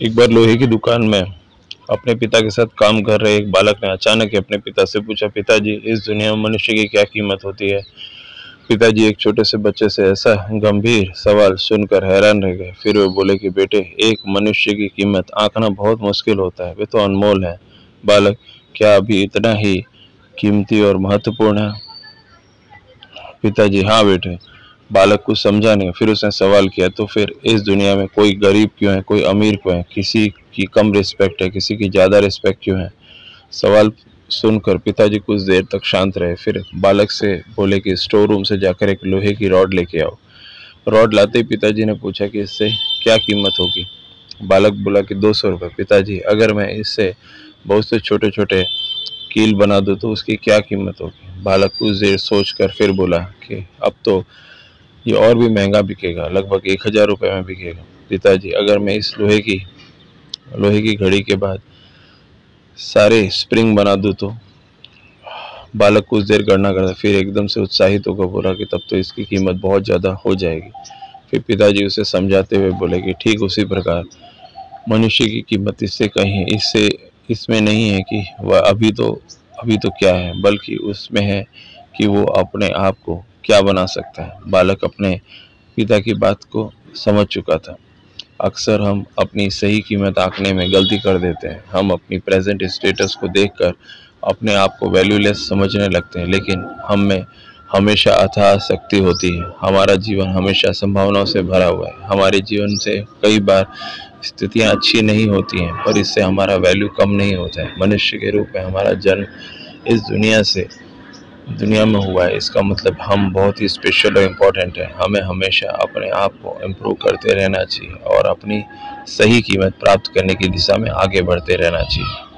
एक बार लोहे की दुकान में अपने पिता के साथ काम कर रहे एक बालक ने अचानक ही अपने पिता से पूछा, पिताजी, इस दुनिया में मनुष्य की क्या कीमत होती है? पिताजी एक छोटे से बच्चे से ऐसा गंभीर सवाल सुनकर हैरान रह गए। फिर वे बोले कि बेटे, एक मनुष्य की कीमत आंकना बहुत मुश्किल होता है, वे तो अनमोल है। बालक, क्या अभी इतना ही कीमती और महत्वपूर्ण है? पिताजी, हाँ बेटे। बालक कुछ समझा नहीं। फिर उसने सवाल किया, तो फिर इस दुनिया में कोई गरीब क्यों है, कोई अमीर क्यों है, किसी की कम रिस्पेक्ट है, किसी की ज़्यादा रिस्पेक्ट क्यों है? सवाल सुनकर पिताजी कुछ देर तक शांत रहे। फिर बालक से बोले कि स्टोर रूम से जाकर एक लोहे की रॉड लेके आओ। रॉड लाते ही पिताजी ने पूछा कि इससे क्या कीमत होगी? बालक बोला कि 200 रुपये। पिताजी, अगर मैं इससे बहुत से छोटे छोटे कील बना दूँ तो उसकी क्या कीमत होगी? बालक कुछ देर सोचकर फिर बोला कि अब तो ये और भी महंगा बिकेगा, लगभग 1000 रुपये में बिकेगा। पिताजी, अगर मैं इस लोहे की घड़ी के बाद सारे स्प्रिंग बना दूँ तो? बालक कुछ देर गणना करता, फिर एकदम से उत्साहित होकर बोला कि तब तो इसकी कीमत बहुत ज़्यादा हो जाएगी। फिर पिताजी उसे समझाते हुए बोले कि ठीक उसी प्रकार मनुष्य की कीमत इससे कहीं इससे इसमें नहीं है कि वह अभी तो क्या है, बल्कि उसमें है कि वो अपने आप को क्या बना सकता है। बालक अपने पिता की बात को समझ चुका था। अक्सर हम अपनी सही कीमत आंकने में गलती कर देते हैं। हम अपनी प्रेजेंट स्टेटस को देखकर अपने आप को वैल्यूलेस समझने लगते हैं, लेकिन हम में हमेशा अथाह शक्ति होती है। हमारा जीवन हमेशा संभावनाओं से भरा हुआ है। हमारे जीवन से कई बार स्थितियाँ अच्छी नहीं होती हैं, पर इससे हमारा वैल्यू कम नहीं होता है। मनुष्य के रूप में हमारा जन्म इस दुनिया में हुआ है, इसका मतलब हम बहुत ही स्पेशल और इम्पोर्टेंट है। हमें हमेशा अपने आप को इम्प्रूव करते रहना चाहिए और अपनी सही कीमत प्राप्त करने की दिशा में आगे बढ़ते रहना चाहिए।